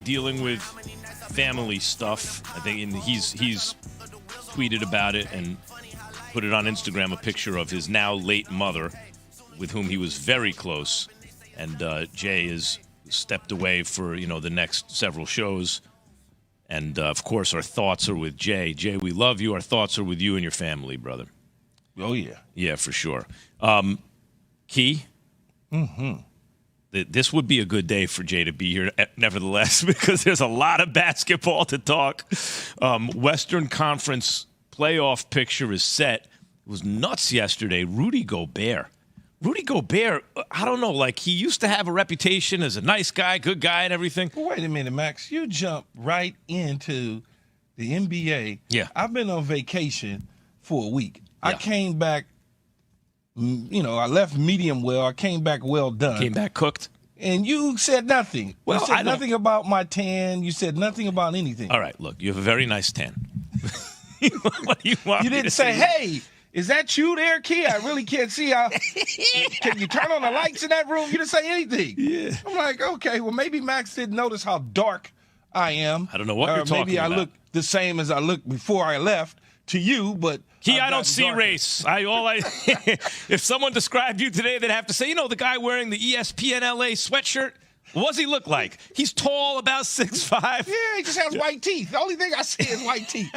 dealing with family stuff. I think and he's tweeted about it and put it on Instagram, a picture of his now late mother, with whom he was very close. And Jay is stepped away for, the next several shows. And, of course, our thoughts are with Jay. Jay, we love you. Our thoughts are with you and your family, brother. Oh, yeah. Yeah, for sure. Key? Mm-hmm. This would be a good day for Jay to be here, nevertheless, because there's a lot of basketball to talk. Western Conference playoff picture is set. It was nuts yesterday. Rudy Gobert, I don't know, he used to have a reputation as a nice guy, good guy and everything. Well, wait a minute, Max. You jumped right into the NBA. Yeah. I've been on vacation for a week. Yeah. I came back, I left medium well. I came back well done. Came back cooked. And you said nothing. Well, you said nothing about my tan. You said nothing about anything. All right, look, you have a very nice tan. What do you want? You didn't say, hey, is that you there, Key? I really can't see how. Can you turn on the lights in that room? You didn't say anything. Yeah. I'm like, okay, well, maybe Max didn't notice how dark I am. I don't know what you're talking about. Maybe I look the same as I looked before I left to you, but Key, I don't see darker. Race. If someone described you today, they'd have to say, the guy wearing the ESPN LA sweatshirt. What does he look like? He's tall, about 6'5". Yeah, he just has white teeth. The only thing I see is white teeth.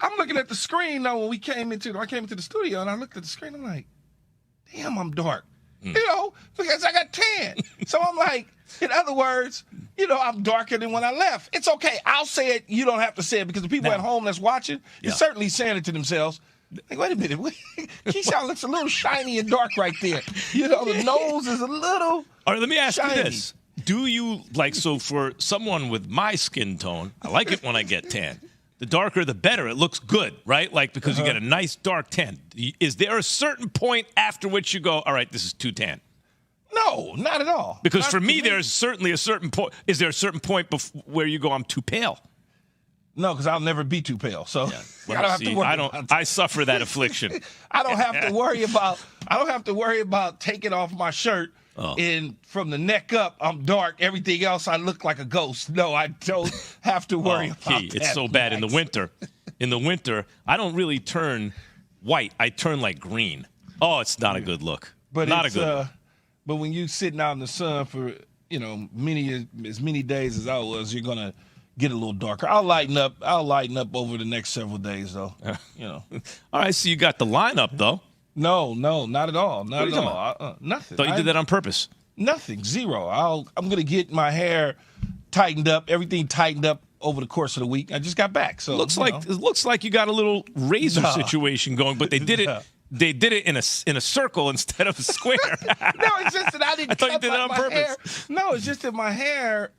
I'm looking at the screen now. When I came into the studio and I looked at the screen, I'm like, damn, I'm dark. Because I got tan. So I'm like, in other words, I'm darker than when I left. It's okay. I'll say it. You don't have to say it because the people at home that's watching is certainly saying it to themselves. Like, wait a minute. Keyshawn looks a little shiny and dark right there. The nose is a little All right, let me ask shiny. you this. Do you, so for someone with my skin tone, I like it when I get tan. The darker, the better. It looks good, right? Because you get a nice dark tan. Is there a certain point after which you go, all right, this is too tan? No, not at all. Because not for me, there's certainly a certain point. Is there a certain point where you go, I'm too pale? No, because I'll never be too pale. So Well, I don't have to worry. I suffer that affliction. I don't have to worry about taking off my shirt. And from the neck up, I'm dark. Everything else, I look like a ghost. No, I don't have to worry about that. It's so bad in the winter. In the winter, I don't really turn white. I turn like green. Oh, it's not a good look. But not a good look. But when you're sitting out in the sun for as many days as I was, you're gonna get a little darker. I'll lighten up over the next several days, though. All right, so you got the lineup, though. No, not at all. Not at all. Nothing. Thought you did that on purpose. Nothing. Zero. I'm going to get my hair tightened up, everything tightened up over the course of the week. I just got back. So it looks like you got a little razor situation going, but they did it. They did it in a circle instead of a square. No, it's just that I didn't. I thought you did it on purpose. Hair. No, it's just that my hair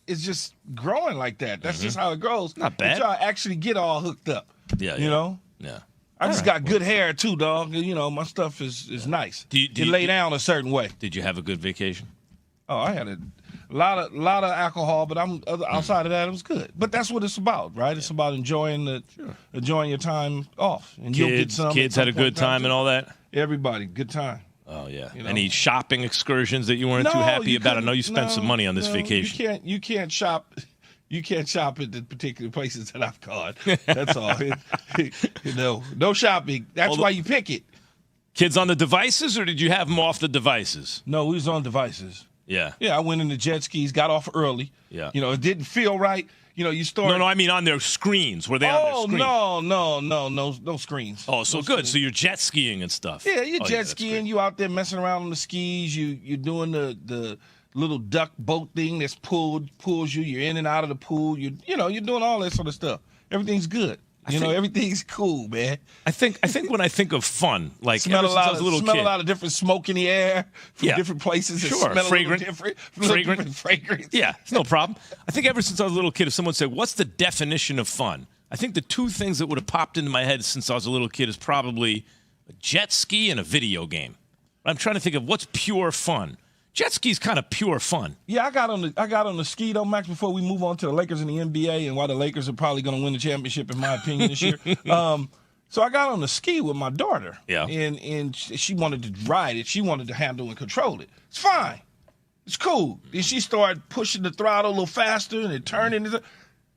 is just growing like that. That's just how it grows. Not bad. Until I actually get all hooked up. Yeah. Yeah. I just got good hair too, dog. My stuff is nice. Do you lay down a certain way. Did you have a good vacation? Oh, I had a lot of alcohol, but outside of that, it was good. But that's what it's about, right? It's about enjoying your time off, and you'll get some. Kids had a good time and all that. Everybody, good time. Oh yeah. Any shopping excursions that you weren't too happy about? I know you spent some money on this vacation. You can't shop. You can't shop at the particular places that I've gone. That's all. No shopping. That's why you pick it. Kids on the devices, or did you have them off the devices? No, we was on devices. Yeah. Yeah, I went in the jet skis, got off early. Yeah. It didn't feel right. You start. No, I mean on their screens. Were they on their screens? No screens. Oh, so good. Screens. So you're jet skiing and stuff. Yeah, you're jet skiing. You out there messing around on the skis. You're doing the little duck boat thing that's pulls you. You're in and out of the pool. You're doing all that sort of stuff. Everything's good. Everything's cool, man. I think when I think of fun, smell ever since I was a little kid, a lot of different smoke in the air from different places. Sure, fragrant. Different fragrance. Yeah, it's no problem. I think ever since I was a little kid, if someone said, "What's the definition of fun?" I think the two things that would have popped into my head since I was a little kid is probably a jet ski and a video game. I'm trying to think of what's pure fun. Jet ski's kind of pure fun. Yeah, I got on the ski though, Max, before we move on to the Lakers and the NBA and why the Lakers are probably going to win the championship, in my opinion, this year. So I got on the ski with my daughter. Yeah. And she wanted to ride it. She wanted to handle and control it. It's fine. It's cool. Then she started pushing the throttle a little faster and it turned into.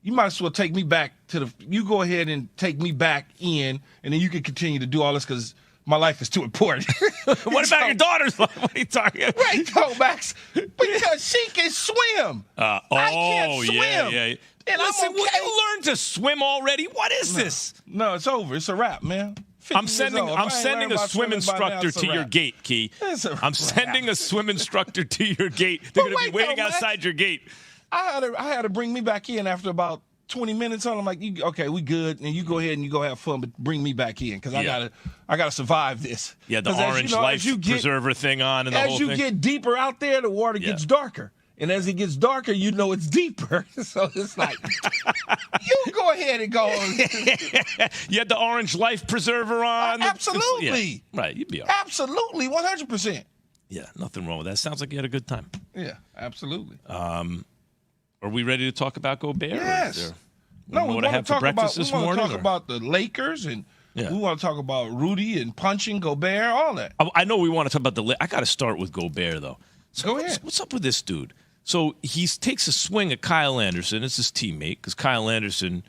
You might as well take me back to the. You go ahead and take me back in, and then you can continue to do all this because my life is too important. What about your daughter's life? What are you talking about? Right, though, Max. Because she can swim. I can't swim. Yeah. And Listen, I'm okay. will you learn to swim already? What is this? No, it's over. It's a wrap, man. I'm sending a swim instructor to your gate, Key. I'm sending a swim instructor to your gate. They're going to be waiting outside your gate. I had to bring me back in after about 20 minutes on. I'm like, okay, we good, and you go ahead and you go have fun, but bring me back in because I gotta survive this. Yeah, the orange life preserver thing on and the whole thing. As you get deeper out there, the water gets darker. And as it gets darker, you know it's deeper. So it's like, you go ahead and go on. You had the orange life preserver on. Absolutely. Yeah. Right, you'd be all right. Absolutely, 100%. Yeah, nothing wrong with that. Sounds like you had a good time. Yeah, absolutely. Are we ready to talk about Gobert? Yes. No, we want to talk about the Lakers, and we want to talk about Rudy and punching Gobert, all that. I know we want to talk about the. I got to start with Gobert though. So go ahead. What's up with this dude? So he takes a swing at Kyle Anderson. It's his teammate because Kyle Anderson,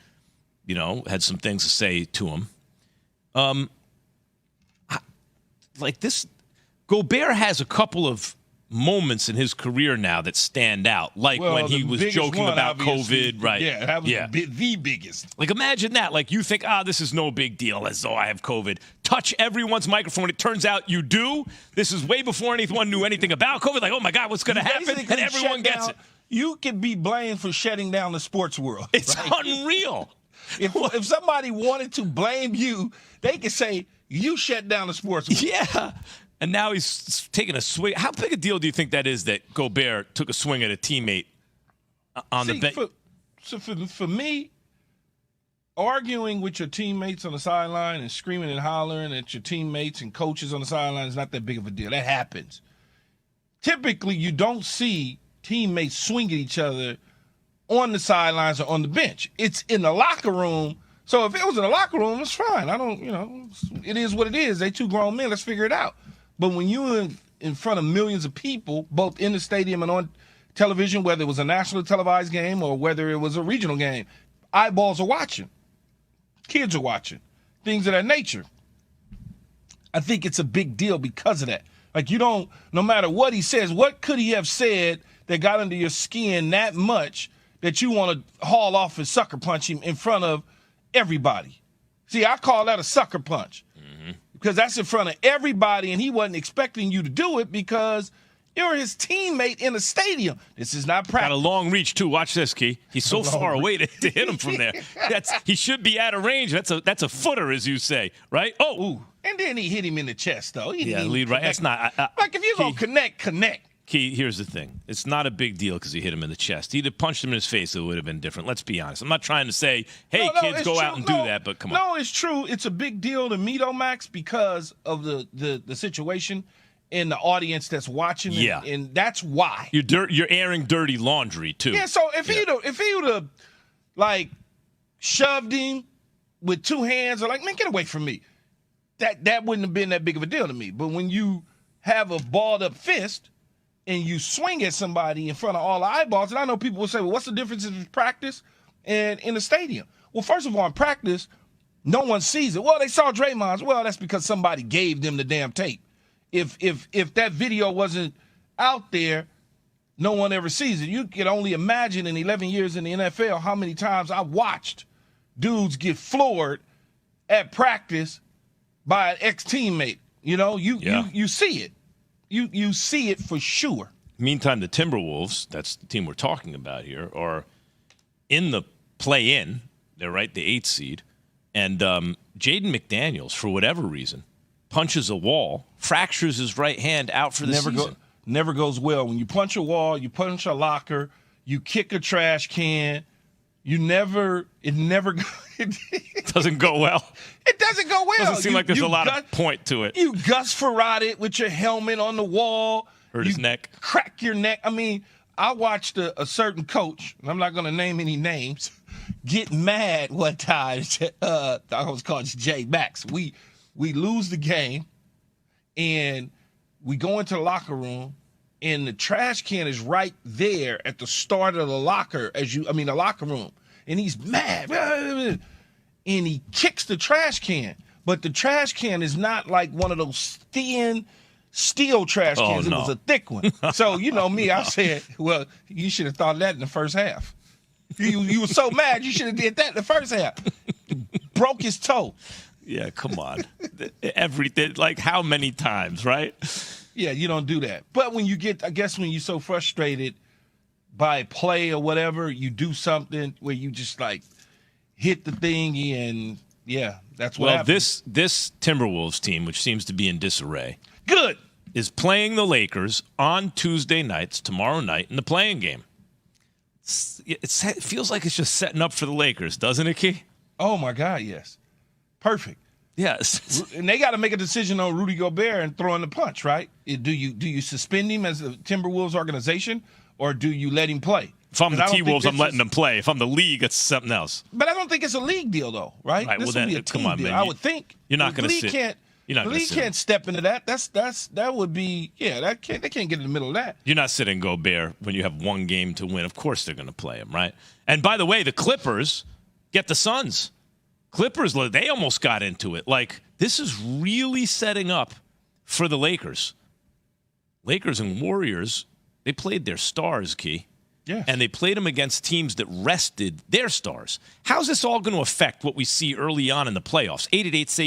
had some things to say to him. Like this, Gobert has a couple of moments in his career now that stand out, like when he was joking about COVID, right? Yeah, that was the biggest. Like imagine that. Like you think, this is no big deal, as though I have COVID. Touch everyone's microphone. It turns out you do. This is way before anyone knew anything about COVID. Like, oh my God, what's going to happen? And everyone gets it. You can be blamed for shutting down the sports world. It's unreal. If somebody wanted to blame you, they could say you shut down the sports world. Yeah. And now he's taking a swing. How big a deal do you think that is that Gobert took a swing at a teammate on the bench? For me, arguing with your teammates on the sideline and screaming and hollering at your teammates and coaches on the sideline is not that big of a deal. That happens. Typically, you don't see teammates swing at each other on the sidelines or on the bench. It's in the locker room. So if it was in the locker room, it's fine. It is what it is. They two grown men. Let's figure it out. But when you're in front of millions of people, both in the stadium and on television, whether it was a national televised game or whether it was a regional game, eyeballs are watching. Kids are watching. Things of that nature. I think it's a big deal because of that. Like no matter what he says, what could he have said that got under your skin that much that you want to haul off and sucker punch him in front of everybody? See, I call that a sucker punch. Because that's in front of everybody, and he wasn't expecting you to do it because you're his teammate in the stadium. This is not practice. Got a long reach, too. Watch this, Key. He's so far away to hit him from there. He should be out of range. That's a footer, as you say, right? Oh. Ooh. And then he hit him in the chest, though. Lead right. That's not. Like, if you're going to connect. Key, here's the thing. It's not a big deal because he hit him in the chest. He'd have punched him in his face, it would have been different. Let's be honest. I'm not trying to say, hey, kids, go out and do that, but come on. No, it's true. It's a big deal to me, though, Max, because of the situation and the audience that's watching. Yeah. And that's why. You're airing dirty laundry, too. Yeah, so if he would have, like, shoved him with two hands or like, man, get away from me, that wouldn't have been that big of a deal to me. But when you have a balled up fist and you swing at somebody in front of all the eyeballs, and I know people will say, well, what's the difference in practice and in the stadium? Well, first of all, in practice, no one sees it. Well, they saw Draymond's. Well, that's because somebody gave them the damn tape. If that video wasn't out there, no one ever sees it. You can only imagine in 11 years in the NFL how many times I watched dudes get floored at practice by an ex-teammate. You see it. You see it for sure. Meantime, the Timberwolves, that's the team we're talking about here, are in the play-in. They're right, the 8th seed. And Jaden McDaniels, for whatever reason, punches a wall, fractures his right hand out for the season. Never goes well. When you punch a wall, you punch a locker, you kick a trash can, it never doesn't go well. It doesn't go well. Doesn't seem like there's a lot of point to it. You Gus Farad with your helmet on the wall. Hurt his neck. Crack your neck. I mean, I watched a certain coach, and I'm not going to name any names, get mad one time. I was called J Max. We lose the game, and we go into the locker room, and the trash can is right there at the start of the locker the locker room. And he's mad. And he kicks the trash can. But the trash can is not like one of those thin steel trash cans. No. It was a thick one. So, you know me, I said, well, you should have thought of that in the first half. You were so mad, you should have did that in the first half. Broke his toe. Yeah, come on. Everything, like how many times, right? Yeah, you don't do that. But when you're so frustrated by a play or whatever, you do something where you just like hit the thing and yeah, that's what happens. This Timberwolves team, which seems to be in disarray, good, is playing the Lakers on Tuesday nights, tomorrow night, in the playing game. It feels like it's just setting up for the Lakers, doesn't it, Key? Oh, my God, yes. Perfect. Yes. And they got to make a decision on Rudy Gobert and throwing the punch, right? Do you suspend him as a Timberwolves organization, or do you let him play? If I'm the T-Wolves, I'm letting them play. If I'm the league, it's something else. But I don't think it's a league deal, though, right? Right. This Well, would be a team deal. man. I would think. You're not going to sit. The league can't step into that. That would be they can't get in the middle of that. You're not sitting Gobert when you have one game to win. Of course they're going to play him, right? And by the way, the Clippers get the Suns. Clippers, they almost got into it. Like, this is really setting up for the Lakers. Lakers and Warriors, they played their stars, Key. Yeah. And they played them against teams that rested their stars. How's this all going to affect what we see early on in the playoffs? 888 say